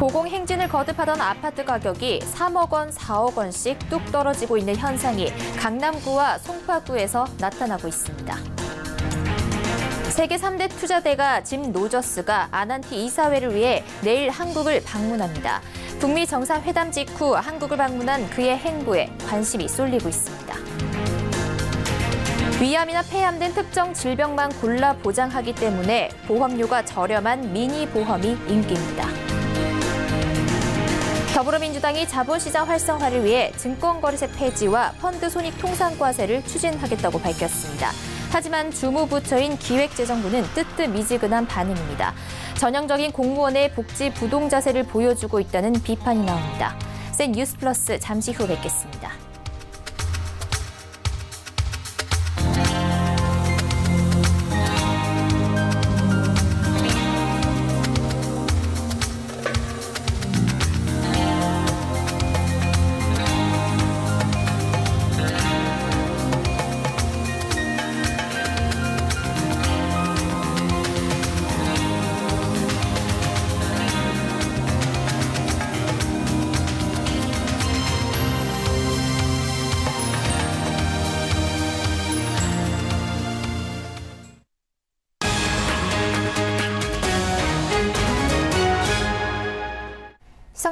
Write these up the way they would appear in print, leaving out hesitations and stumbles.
고공행진을 거듭하던 아파트 가격이 3억 원, 4억 원씩 뚝 떨어지고 있는 현상이 강남구와 송파구에서 나타나고 있습니다. 세계 3대 투자대가 짐 로저스가 아난티 이사회를 위해 내일 한국을 방문합니다. 북미 정상회담 직후 한국을 방문한 그의 행보에 관심이 쏠리고 있습니다. 위암이나 폐암 등 특정 질병만 골라 보장하기 때문에 보험료가 저렴한 미니 보험이 인기입니다. 더불어민주당이 자본시장 활성화를 위해 증권거래세 폐지와 펀드 손익 통상과세를 추진하겠다고 밝혔습니다. 하지만 주무부처인 기획재정부는 뜨뜻미지근한 반응입니다. 전형적인 공무원의 복지 부동자세를 보여주고 있다는 비판이 나옵니다. 센 뉴스 플러스 잠시 후 뵙겠습니다.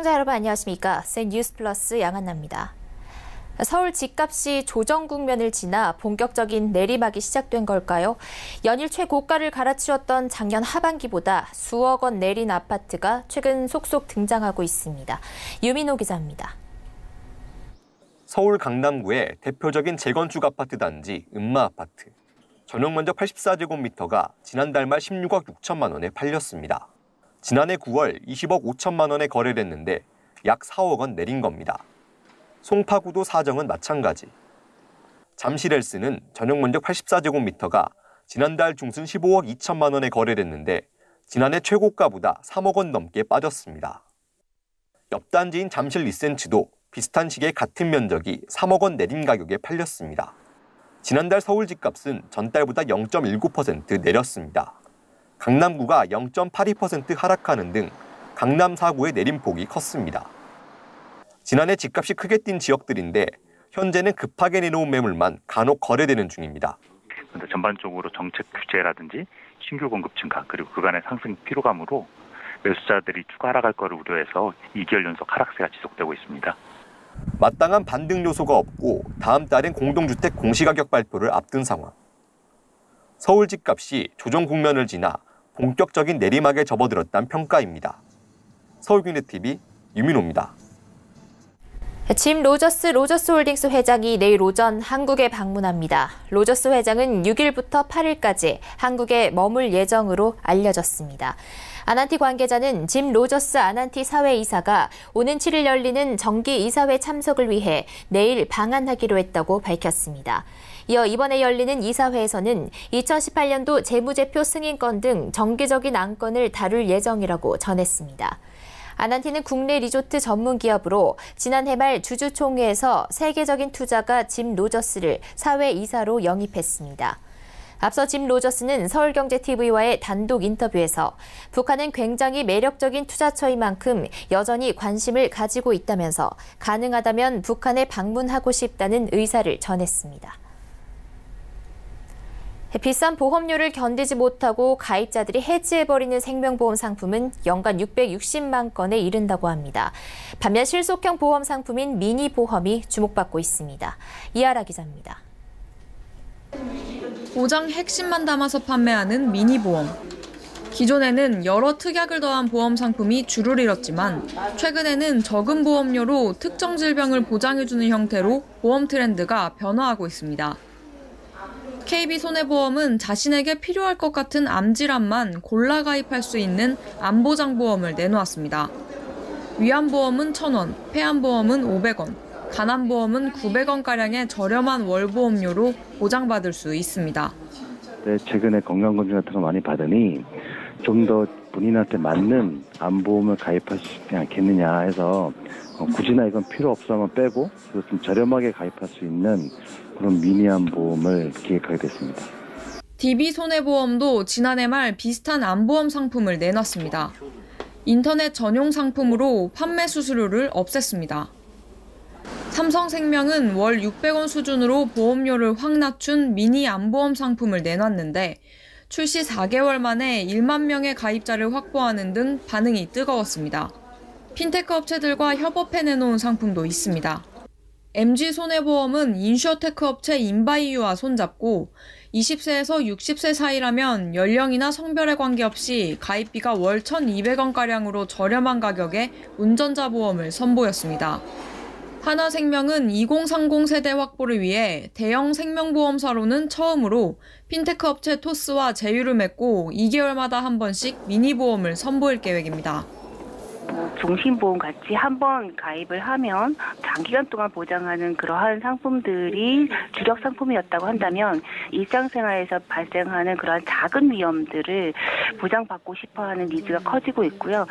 시청자 여러분 안녕하십니까? 센 뉴스 플러스 양한나입니다. 서울 집값이 조정 국면을 지나 본격적인 내리막이 시작된 걸까요? 연일 최고가를 갈아치웠던 작년 하반기보다 수억 원 내린 아파트가 최근 속속 등장하고 있습니다. 유민호 기자입니다. 서울 강남구의 대표적인 재건축 아파트 단지 음마아파트. 전용 면적 84제곱미터가 지난달 말 16억 6천만 원에 팔렸습니다. 지난해 9월 20억 5천만 원에 거래됐는데 약 4억 원 내린 겁니다. 송파구도 사정은 마찬가지. 잠실헬스는 전용 면적 84제곱미터가 지난달 중순 15억 2천만 원에 거래됐는데 지난해 최고가보다 3억 원 넘게 빠졌습니다. 옆 단지인 잠실 리센츠도 비슷한 시기에 같은 면적이 3억 원 내린 가격에 팔렸습니다. 지난달 서울 집값은 전달보다 0.19% 내렸습니다. 강남구가 0.82% 하락하는 등 강남 4구의 내림폭이 컸습니다. 지난해 집값이 크게 뛴 지역들인데 현재는 급하게 내놓은 매물만 간혹 거래되는 중입니다. 그런데 전반적으로 정책 규제라든지 신규 공급 증가 그리고 그간의 상승 피로감으로 매수자들이 추가 하락할 거를 우려해서 2개월 연속 하락세가 지속되고 있습니다. 마땅한 반등 요소가 없고 다음 달엔 공동주택 공시가격 발표를 앞둔 상황. 서울 집값이 조정 국면을 지나 본격적인 내리막에 접어들었다는 평가입니다. 서울경제TV 유민호입니다. 짐 로저스홀딩스 회장이 내일 오전 한국에 방문합니다. 로저스 회장은 6일부터 8일까지 한국에 머물 예정으로 알려졌습니다. 아난티 관계자는 짐 로저스 아난티 사회이사가 오는 7일 열리는 정기 이사회 참석을 위해 내일 방한하기로 했다고 밝혔습니다. 이어 이번에 열리는 이사회에서는 2018년도 재무제표 승인권 등 정기적인 안건을 다룰 예정이라고 전했습니다. 아난티는 국내 리조트 전문 기업으로 지난해 말 주주총회에서 세계적인 투자가 짐 로저스를 사회이사로 영입했습니다. 앞서 짐 로저스는 서울경제TV와의 단독 인터뷰에서 북한은 굉장히 매력적인 투자처인 만큼 여전히 관심을 가지고 있다면서 가능하다면 북한에 방문하고 싶다는 의사를 전했습니다. 비싼 보험료를 견디지 못하고 가입자들이 해지해버리는 생명보험 상품은 연간 660만 건에 이른다고 합니다. 반면 실속형 보험 상품인 미니보험이 주목받고 있습니다. 이하라 기자입니다. 보장 핵심만 담아서 판매하는 미니보험. 기존에는 여러 특약을 더한 보험 상품이 주를 이뤘지만 최근에는 적은 보험료로 특정 질병을 보장해주는 형태로 보험 트렌드가 변화하고 있습니다. KB손해보험은 자신에게 필요할 것 같은 암질환만 골라 가입할 수 있는 암보장보험을 내놓았습니다. 위암보험은 1,000원, 폐암보험은 500원, 간암보험은 900원가량의 저렴한 월보험료로 보장받을 수 있습니다. 네, 최근에 건강검진 같은 거 많이 받으니 좀 더 본인한테 맞는 암보험을 가입할 수 있지 않겠느냐 해서 굳이나 이건 필요 없으면 빼고 좀 저렴하게 가입할 수 있는 그런 미니암 보험을 기획하게 됐습니다. DB손해보험도 지난해 말 비슷한 암보험 상품을 내놨습니다. 인터넷 전용 상품으로 판매 수수료를 없앴습니다. 삼성생명은 월 600원 수준으로 보험료를 확 낮춘 미니 암보험 상품을 내놨는데 출시 4개월 만에 1만 명의 가입자를 확보하는 등 반응이 뜨거웠습니다. 핀테크 업체들과 협업해 내놓은 상품도 있습니다. MG손해보험은 인슈어테크 업체 인바이유와 손잡고 20세에서 60세 사이라면 연령이나 성별에 관계없이 가입비가 월 1,200원가량으로 저렴한 가격에 운전자 보험을 선보였습니다. 하나생명은 2030 세대 확보를 위해 대형 생명보험사로는 처음으로 핀테크 업체 토스와 제휴를 맺고 2개월마다 한 번씩 미니보험을 선보일 계획입니다. 종신보험 같이 한 번 가입을 하면 장기간 동안 보장하는 그러한 상품들이 주력 상품이었다고 한다면 일상생활에서 발생하는 그러한 작은 위험들을 보장받고 싶어하는 니즈가 커지고 있고요.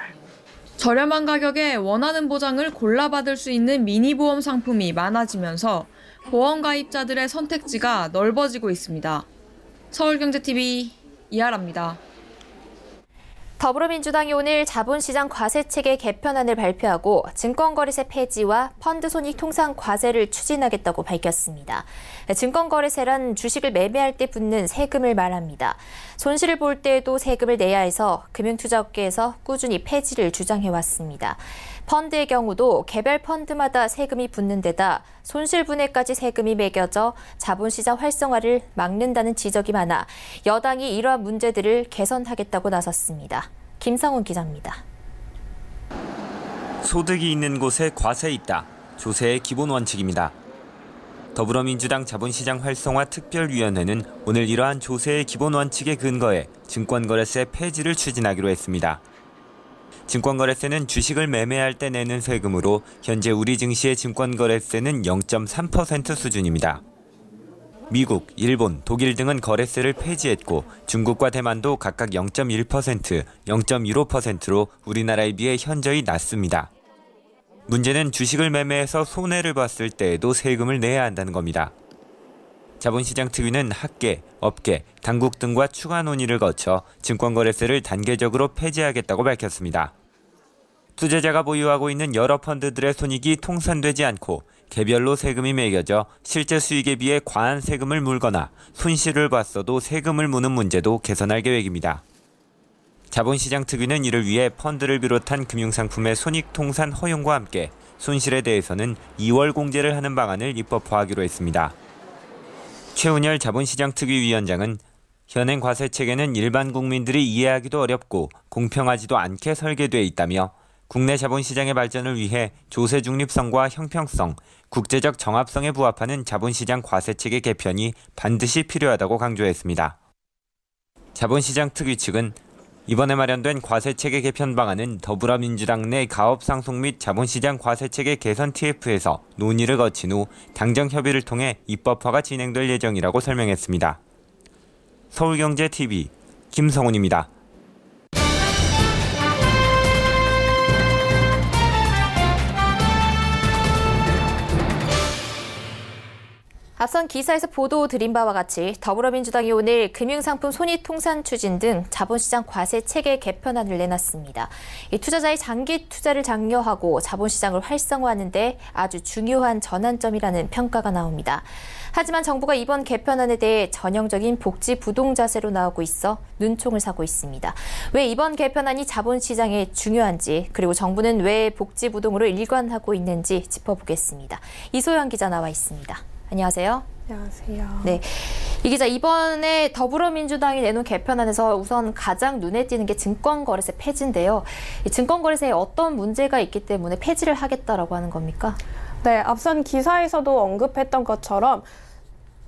저렴한 가격에 원하는 보장을 골라받을 수 있는 미니보험 상품이 많아지면서 보험 가입자들의 선택지가 넓어지고 있습니다. 서울경제TV 이하라입니다. 더불어민주당이 오늘 자본시장 과세체계 개편안을 발표하고 증권거래세 폐지와 펀드손익 통상 과세를 추진하겠다고 밝혔습니다. 증권거래세란 주식을 매매할 때 붙는 세금을 말합니다. 손실을 볼 때에도 세금을 내야 해서 금융투자업계에서 꾸준히 폐지를 주장해왔습니다. 펀드의 경우도 개별 펀드마다 세금이 붙는 데다 손실분해까지 세금이 매겨져 자본시장 활성화를 막는다는 지적이 많아 여당이 이러한 문제들을 개선하겠다고 나섰습니다. 김상훈 기자입니다. 소득이 있는 곳에 과세 있다. 조세의 기본 원칙입니다. 더불어민주당 자본시장 활성화 특별위원회는 오늘 이러한 조세의 기본 원칙에 근거해 증권거래세 폐지를 추진하기로 했습니다. 증권거래세는 주식을 매매할 때 내는 세금으로 현재 우리 증시의 증권거래세는 0.3% 수준입니다. 미국, 일본, 독일 등은 거래세를 폐지했고 중국과 대만도 각각 0.1%, 0.15%로 우리나라에 비해 현저히 낮습니다. 문제는 주식을 매매해서 손해를 봤을 때에도 세금을 내야 한다는 겁니다. 자본시장 특위는 학계, 업계, 당국 등과 추가 논의를 거쳐 증권거래세를 단계적으로 폐지하겠다고 밝혔습니다. 투자자가 보유하고 있는 여러 펀드들의 손익이 통산되지 않고 개별로 세금이 매겨져 실제 수익에 비해 과한 세금을 물거나 손실을 봤어도 세금을 무는 문제도 개선할 계획입니다. 자본시장 특위는 이를 위해 펀드를 비롯한 금융상품의 손익통산 허용과 함께 손실에 대해서는 2월 공제를 하는 방안을 입법화하기로 했습니다. 최운열 자본시장 특위위원장은 현행 과세체계는 일반 국민들이 이해하기도 어렵고 공평하지도 않게 설계돼 있다며 국내 자본시장의 발전을 위해 조세 중립성과 형평성, 국제적 정합성에 부합하는 자본시장 과세체계 개편이 반드시 필요하다고 강조했습니다. 자본시장 특위 측은 이번에 마련된 과세체계 개편 방안은 더불어민주당 내 가업상속 및 자본시장 과세체계 개선 TF에서 논의를 거친 후 당정 협의를 통해 입법화가 진행될 예정이라고 설명했습니다. 서울경제TV 김성훈입니다. 앞선 기사에서 보도드린 바와 같이 더불어민주당이 오늘 금융상품 손익통산 추진 등 자본시장 과세 체계 개편안을 내놨습니다. 이 투자자의 장기 투자를 장려하고 자본시장을 활성화하는 데 아주 중요한 전환점이라는 평가가 나옵니다. 하지만 정부가 이번 개편안에 대해 전형적인 복지 부동 자세로 나오고 있어 눈총을 사고 있습니다. 왜 이번 개편안이 자본시장에 중요한지, 그리고 정부는 왜 복지 부동으로 일관하고 있는지 짚어보겠습니다. 이소연 기자 나와 있습니다. 안녕하세요. 안녕하세요. 네, 이 기자, 이번에 더불어민주당이 내놓은 개편안에서 우선 가장 눈에 띄는 게 증권거래세 폐지인데요. 이 증권거래세에 어떤 문제가 있기 때문에 폐지를 하겠다라고 하는 겁니까? 네, 앞선 기사에서도 언급했던 것처럼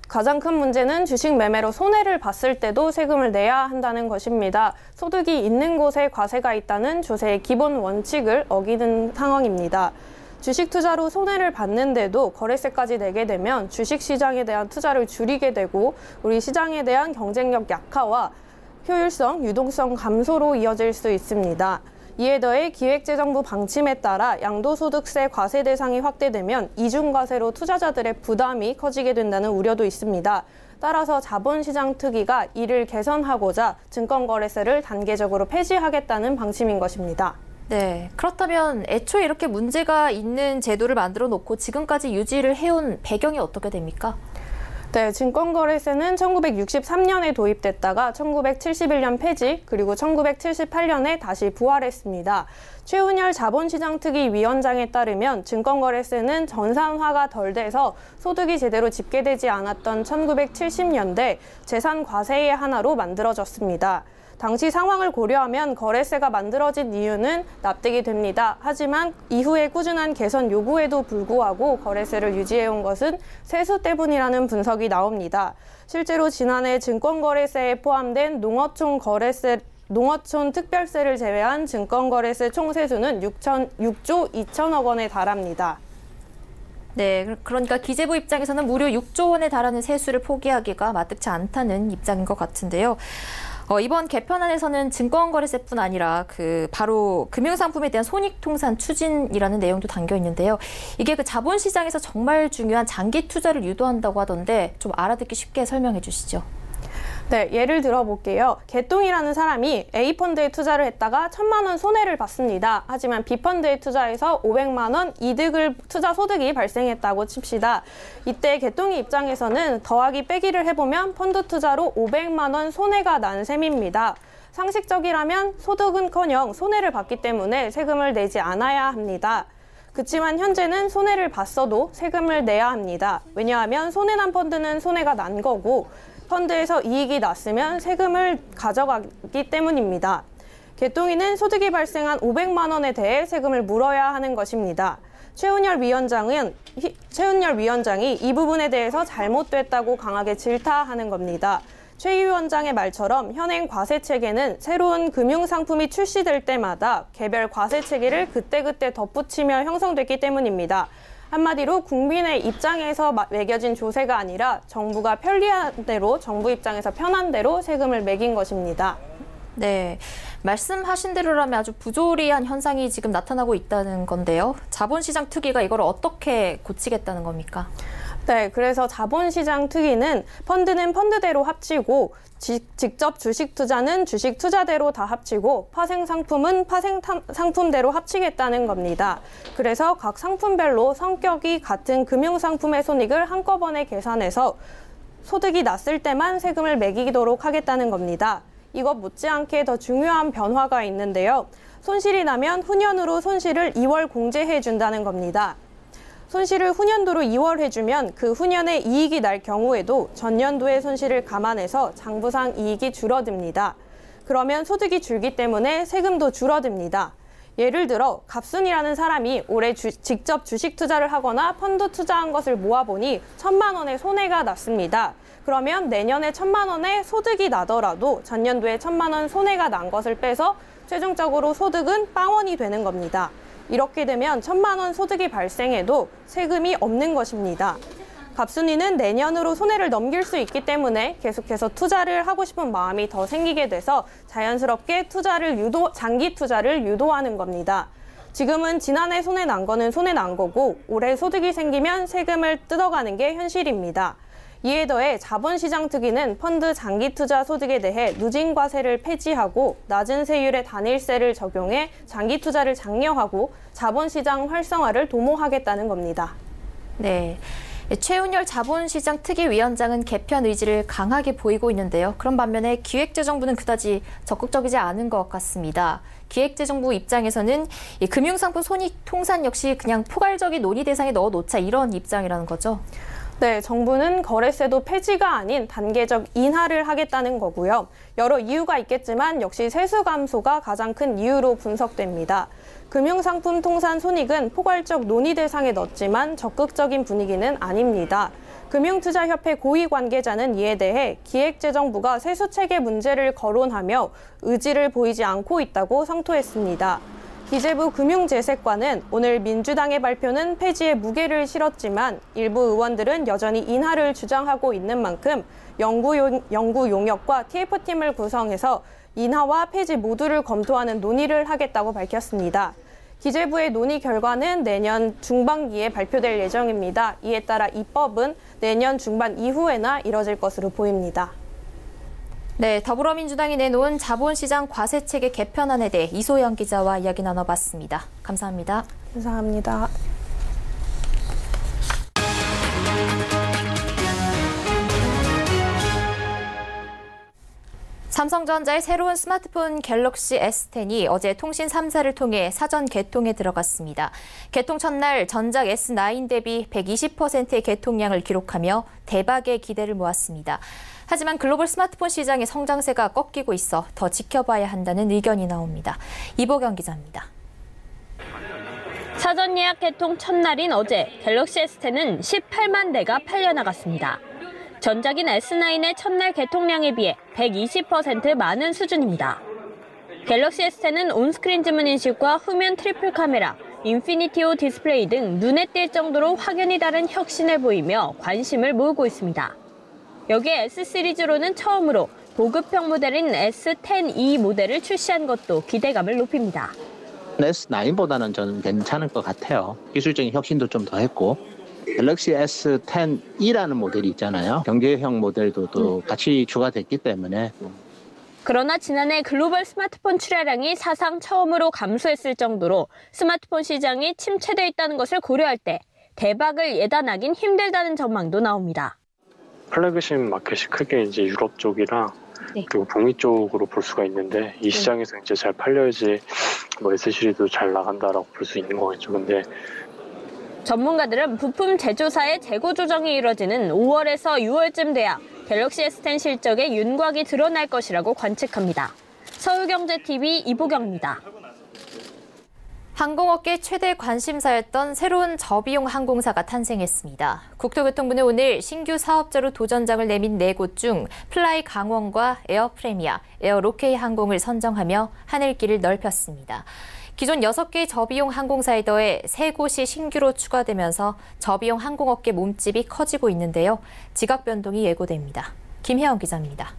가장 큰 문제는 주식 매매로 손해를 봤을 때도 세금을 내야 한다는 것입니다. 소득이 있는 곳에 과세가 있다는 조세의 기본 원칙을 어기는 상황입니다. 주식 투자로 손해를 봤는데도 거래세까지 내게 되면 주식 시장에 대한 투자를 줄이게 되고 우리 시장에 대한 경쟁력 약화와 효율성, 유동성 감소로 이어질 수 있습니다. 이에 더해 기획재정부 방침에 따라 양도소득세 과세 대상이 확대되면 이중과세로 투자자들의 부담이 커지게 된다는 우려도 있습니다. 따라서 자본시장 특위가 이를 개선하고자 증권거래세를 단계적으로 폐지하겠다는 방침인 것입니다. 네, 그렇다면 애초에 이렇게 문제가 있는 제도를 만들어 놓고 지금까지 유지를 해온 배경이 어떻게 됩니까? 네, 증권거래세는 1963년에 도입됐다가 1971년 폐지, 그리고 1978년에 다시 부활했습니다. 최훈열 자본시장특위 위원장에 따르면 증권거래세는 전산화가 덜 돼서 소득이 제대로 집계되지 않았던 1970년대 재산 과세의 하나로 만들어졌습니다. 당시 상황을 고려하면 거래세가 만들어진 이유는 납득이 됩니다. 하지만 이후에 꾸준한 개선 요구에도 불구하고 거래세를 유지해온 것은 세수 때문이라는 분석이 나옵니다. 실제로 지난해 증권거래세에 포함된 농어촌 특별세를 제외한 증권거래세 총 세수는 6조 2천억 원에 달합니다. 네, 그러니까 기재부 입장에서는 무려 6조 원에 달하는 세수를 포기하기가 마뜩치 않다는 입장인 것 같은데요. 이번 개편안에서는 증권거래세뿐 아니라 바로 금융상품에 대한 손익통산 추진이라는 내용도 담겨 있는데요. 이게 자본시장에서 정말 중요한 장기 투자를 유도한다고 하던데 좀 알아듣기 쉽게 설명해 주시죠. 네, 예를 들어볼게요. 개똥이라는 사람이 A펀드에 투자를 했다가 1,000만 원 손해를 봤습니다. 하지만 B펀드에 투자해서 500만 원 투자 소득이 발생했다고 칩시다. 이때 개똥이 입장에서는 더하기 빼기를 해보면 펀드 투자로 500만 원 손해가 난 셈입니다. 상식적이라면 소득은커녕 손해를 봤기 때문에 세금을 내지 않아야 합니다. 그렇지만 현재는 손해를 봤어도 세금을 내야 합니다. 왜냐하면 손해난 펀드는 손해가 난 거고 펀드에서 이익이 났으면 세금을 가져가기 때문입니다. 개똥이는 소득이 발생한 500만 원에 대해 세금을 물어야 하는 것입니다. 최훈열 위원장이 이 부분에 대해서 잘못됐다고 강하게 질타하는 겁니다. 최 위원장의 말처럼 현행 과세 체계는 새로운 금융상품이 출시될 때마다 개별 과세 체계를 그때그때 덧붙이며 형성됐기 때문입니다. 한마디로 국민의 입장에서 매겨진 조세가 아니라 정부가 편리한 대로, 정부 입장에서 편한 대로 세금을 매긴 것입니다. 네, 말씀하신 대로라면 아주 부조리한 현상이 지금 나타나고 있다는 건데요. 자본시장 특위가 이걸 어떻게 고치겠다는 겁니까? 네, 그래서 자본시장 특위는 펀드는 펀드대로 합치고 직접 주식 투자는 주식 투자대로 다 합치고 파생 상품은 파생 상품대로 합치겠다는 겁니다. 그래서 각 상품별로 성격이 같은 금융상품의 손익을 한꺼번에 계산해서 소득이 났을 때만 세금을 매기도록 하겠다는 겁니다. 이것 못지않게 더 중요한 변화가 있는데요. 손실이 나면 후년으로 손실을 2월 공제해 준다는 겁니다. 손실을 후년도로 2월 해주면 그 후년에 이익이 날 경우에도 전년도의 손실을 감안해서 장부상 이익이 줄어듭니다. 그러면 소득이 줄기 때문에 세금도 줄어듭니다. 예를 들어 갑순이라는 사람이 올해 직접 주식 투자를 하거나 펀드 투자한 것을 모아보니 1,000만 원의 손해가 났습니다. 그러면 내년에 1,000만 원의 소득이 나더라도 전년도에 1,000만 원 손해가 난 것을 빼서 최종적으로 소득은 0원이 되는 겁니다. 이렇게 되면 1,000만 원 소득이 발생해도 세금이 없는 것입니다. 갑순이는 내년으로 손해를 넘길 수 있기 때문에 계속해서 투자를 하고 싶은 마음이 더 생기게 돼서 자연스럽게 장기 투자를 유도하는 겁니다. 지금은 지난해 손해 난 거는 손해 난 거고 올해 소득이 생기면 세금을 뜯어가는 게 현실입니다. 이에 더해 자본시장 특위는 펀드 장기 투자 소득에 대해 누진과세를 폐지하고 낮은 세율의 단일세를 적용해 장기 투자를 장려하고 자본시장 활성화를 도모하겠다는 겁니다. 네. 최훈열 자본시장 특위위원장은 개편 의지를 강하게 보이고 있는데요. 그런 반면에 기획재정부는 그다지 적극적이지 않은 것 같습니다. 기획재정부 입장에서는 이 금융상품 손익통산 역시 그냥 포괄적인 논의 대상에 넣어놓자 이런 입장이라는 거죠. 네, 정부는 거래세도 폐지가 아닌 단계적 인하를 하겠다는 거고요. 여러 이유가 있겠지만 역시 세수 감소가 가장 큰 이유로 분석됩니다. 금융상품 통산 손익은 포괄적 논의 대상에 넣었지만 적극적인 분위기는 아닙니다. 금융투자협회 고위 관계자는 이에 대해 기획재정부가 세수체계 문제를 거론하며 의지를 보이지 않고 있다고 성토했습니다. 기재부 금융재세과는 오늘 민주당의 발표는 폐지에 무게를 실었지만 일부 의원들은 여전히 인하를 주장하고 있는 만큼 연구 용역과 TF팀을 구성해서 인하와 폐지 모두를 검토하는 논의를 하겠다고 밝혔습니다. 기재부의 논의 결과는 내년 중반기에 발표될 예정입니다. 이에 따라 입법은 내년 중반 이후에나 이뤄질 것으로 보입니다. 네, 더불어민주당이 내놓은 자본시장 과세체계 개편안에 대해 이소영 기자와 이야기 나눠봤습니다. 감사합니다. 감사합니다. 삼성전자의 새로운 스마트폰 갤럭시 S10이 어제 통신 3사를 통해 사전 개통에 들어갔습니다. 개통 첫날 전작 S9 대비 120%의 개통량을 기록하며 대박의 기대를 모았습니다. 하지만 글로벌 스마트폰 시장의 성장세가 꺾이고 있어 더 지켜봐야 한다는 의견이 나옵니다. 이보경 기자입니다. 사전 예약 개통 첫날인 어제 갤럭시 S10은 18만 대가 팔려나갔습니다. 전작인 S9의 첫날 개통량에 비해 120% 많은 수준입니다. 갤럭시 S10은 온스크린 지문 인식과 후면 트리플 카메라, 인피니티오 디스플레이 등 눈에 띌 정도로 확연히 다른 혁신을 보이며 관심을 모으고 있습니다. 여기에 S 시리즈로는 처음으로 보급형 모델인 S10e 모델을 출시한 것도 기대감을 높입니다. S9보다는 저는 괜찮을 것 같아요. 기술적인 혁신도 좀 더 했고. 갤럭시 S10e라는 모델이 있잖아요. 경제형 모델도 또 같이 추가됐기 때문에. 그러나 지난해 글로벌 스마트폰 출하량이 사상 처음으로 감소했을 정도로 스마트폰 시장이 침체돼 있다는 것을 고려할 때 대박을 예단하긴 힘들다는 전망도 나옵니다. 플래그십 마켓이 크게 이제 유럽 쪽이랑 그리고 북미 쪽으로 볼 수가 있는데 이 시장에서 이제 잘 팔려야지 뭐 S 시리즈도 잘 나간다라고 볼 수 있는 거겠죠. 근데 전문가들은 부품 제조사의 재고 조정이 이뤄지는 5월에서 6월쯤 돼야 갤럭시 S10 실적의 윤곽이 드러날 것이라고 관측합니다. 서울경제TV 이보경입니다. 항공업계 최대 관심사였던 새로운 저비용 항공사가 탄생했습니다. 국토교통부는 오늘 신규 사업자로 도전장을 내민 4곳 중 플라이 강원과 에어 프레미아, 에어 로케이 항공을 선정하며 하늘길을 넓혔습니다. 기존 6개의 저비용 항공사에 더해 3곳이 신규로 추가되면서 저비용 항공업계 몸집이 커지고 있는데요. 지각 변동이 예고됩니다. 김혜영 기자입니다.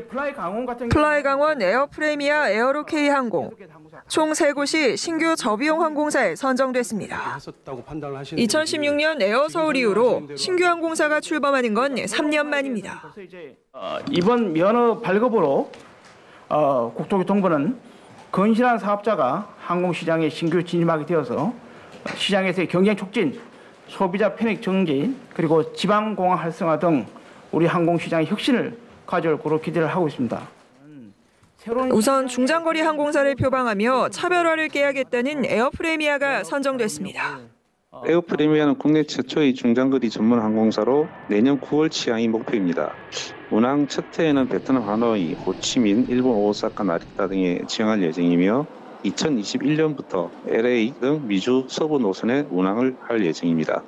플라이 강원, 에어 프레미아, 에어 로케이 항공 총 3곳이 신규 저비용 항공사에 선정됐습니다. 2016년 에어 서울 이후로 신규 항공사가 출범하는 건 3년 만입니다. 이번 면허 발급으로 국토교통부는 건실한 사업자가 항공시장에 신규 진입하게 되어서 시장에서의 경쟁 촉진, 소비자 편익 증진, 그리고 지방공항 활성화 등 우리 항공시장의 혁신을 가져올 거로 기대를 하고 있습니다. 우선 중장거리 항공사를 표방하며 차별화를 깨야겠다는 에어 프레미아가 선정됐습니다. 에어 프레미아는 국내 최초의 중장거리 전문 항공사로 내년 9월 취항이 목표입니다. 운항 첫 해에는 베트남 하노이, 호치민, 일본 오사카, 나리타 등에 지향할 예정이며 2021년부터 LA 등 미주 서부 노선에 운항을 할 예정입니다.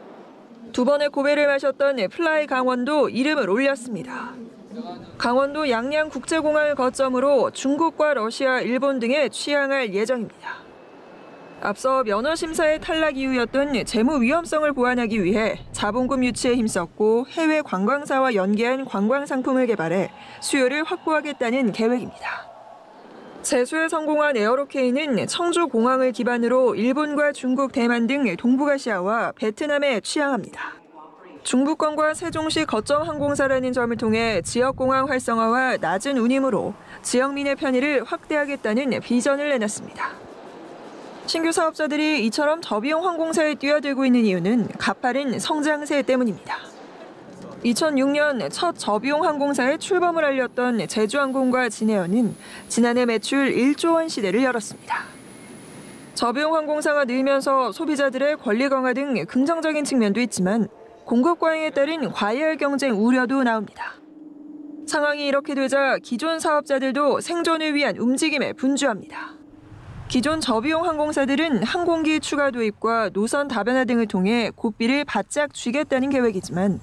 2번의 고배를 마셨던 플라이 강원도 이름을 올렸습니다. 강원도 양양 국제공항을 거점으로 중국과 러시아, 일본 등에 취항할 예정입니다. 앞서 면허 심사의 탈락 이유였던 재무 위험성을 보완하기 위해 자본금 유치에 힘썼고 해외 관광사와 연계한 관광 상품을 개발해 수요를 확보하겠다는 계획입니다. 제수에 성공한 에어로케이는 청주공항을 기반으로 일본과 중국, 대만 등 동북아시아와 베트남에 취항합니다. 중부권과 세종시 거점 항공사라는 점을 통해 지역공항 활성화와 낮은 운임으로 지역민의 편의를 확대하겠다는 비전을 내놨습니다. 신규 사업자들이 이처럼 저비용 항공사에 뛰어들고 있는 이유는 가파른 성장세 때문입니다. 2006년 첫 저비용 항공사에 출범을 알렸던 제주항공과 진에어는 지난해 매출 1조 원 시대를 열었습니다. 저비용 항공사가 늘면서 소비자들의 권리 강화 등 긍정적인 측면도 있지만 공급 과잉에 따른 과열 경쟁 우려도 나옵니다. 상황이 이렇게 되자 기존 사업자들도 생존을 위한 움직임에 분주합니다. 기존 저비용 항공사들은 항공기 추가 도입과 노선 다변화 등을 통해 고삐를 바짝 쥐겠다는 계획이지만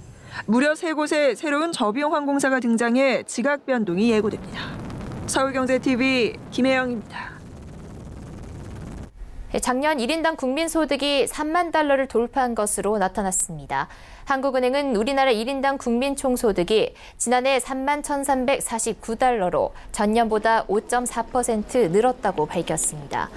무려 3곳의 새로운 저비용 항공사가 등장해 지각 변동이 예고됩니다. 서울경제TV 김혜영입니다. 작년 1인당 국민소득이 3만 달러를 돌파한 것으로 나타났습니다. 한국은행은 우리나라 1인당 국민총소득이 지난해 31,349달러로 전년보다 5.4% 늘었다고 밝혔습니다.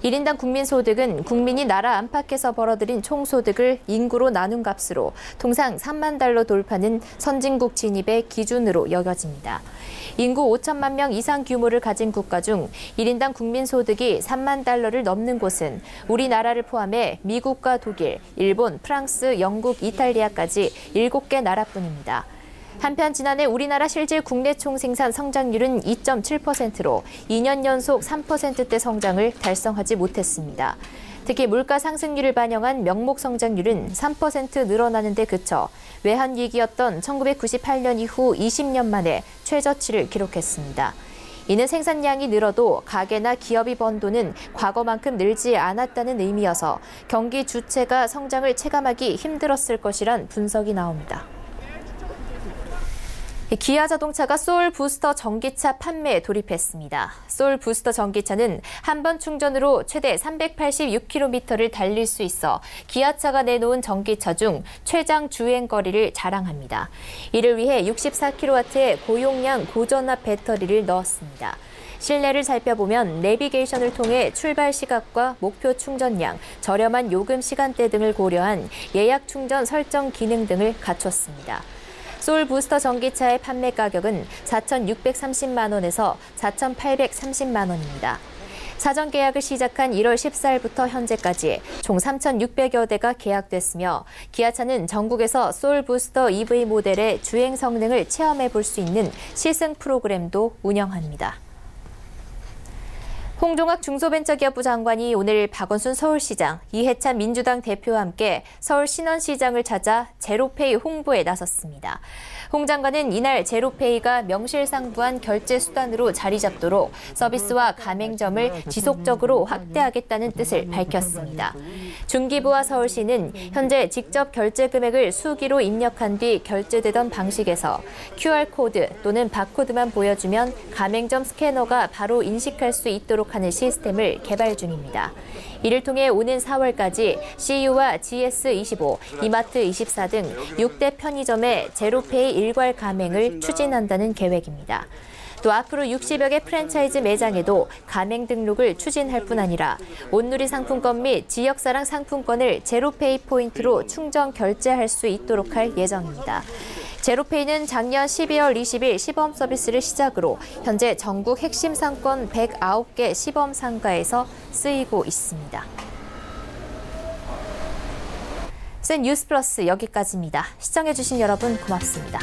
1인당 국민소득은 국민이 나라 안팎에서 벌어들인 총소득을 인구로 나눈 값으로 통상 3만 달러 돌파는 선진국 진입의 기준으로 여겨집니다. 인구 5천만 명 이상 규모를 가진 국가 중 1인당 국민소득이 3만 달러를 넘는 곳은 우리나라를 포함해 미국과 독일, 일본, 프랑스, 영국, 이탈리아까지 7개 나라뿐입니다. 한편 지난해 우리나라 실질 국내 총생산 성장률은 2.7%로 2년 연속 3%대 성장을 달성하지 못했습니다. 특히 물가 상승률을 반영한 명목 성장률은 3% 늘어나는 데 그쳐 외환위기였던 1998년 이후 20년 만에 최저치를 기록했습니다. 이는 생산량이 늘어도 가게나 기업이 번 돈은 과거만큼 늘지 않았다는 의미여서 경기 주체가 성장을 체감하기 힘들었을 것이란 분석이 나옵니다. 기아 자동차가 소울 부스터 전기차 판매에 돌입했습니다. 소울 부스터 전기차는 한 번 충전으로 최대 386km를 달릴 수 있어 기아차가 내놓은 전기차 중 최장 주행거리를 자랑합니다. 이를 위해 64kW의 고용량 고전압 배터리를 넣었습니다. 실내를 살펴보면 내비게이션을 통해 출발 시각과 목표 충전량, 저렴한 요금 시간대 등을 고려한 예약 충전 설정 기능 등을 갖췄습니다. 소울 부스터 전기차의 판매 가격은 4,630만 원에서 4,830만 원입니다. 사전 계약을 시작한 1월 14일부터 현재까지 총 3,600여 대가 계약됐으며 기아차는 전국에서 소울 부스터 EV 모델의 주행 성능을 체험해 볼 수 있는 시승 프로그램도 운영합니다. 홍종학 중소벤처기업부 장관이 오늘 박원순 서울시장, 이해찬 민주당 대표와 함께 서울 신원시장을 찾아 제로페이 홍보에 나섰습니다. 홍 장관은 이날 제로페이가 명실상부한 결제 수단으로 자리 잡도록 서비스와 가맹점을 지속적으로 확대하겠다는 뜻을 밝혔습니다. 중기부와 서울시는 현재 직접 결제 금액을 수기로 입력한 뒤 결제되던 방식에서 QR코드 또는 바코드만 보여주면 가맹점 스캐너가 바로 인식할 수 있도록 하는 시스템을 개발 중입니다. 이를 통해 오는 4월까지 CU와 GS25, 이마트24 등 6대 편의점의 제로페이 일괄 가맹을 추진한다는 계획입니다. 또 앞으로 60여 개 프랜차이즈 매장에도 가맹 등록을 추진할 뿐 아니라 온누리 상품권 및 지역사랑 상품권을 제로페이 포인트로 충전 결제할 수 있도록 할 예정입니다. 제로페이는 작년 12월 20일 시범 서비스를 시작으로 현재 전국 핵심 상권 109개 시범 상가에서 쓰이고 있습니다. 뉴스 플러스 여기까지입니다. 시청해주신 여러분 고맙습니다.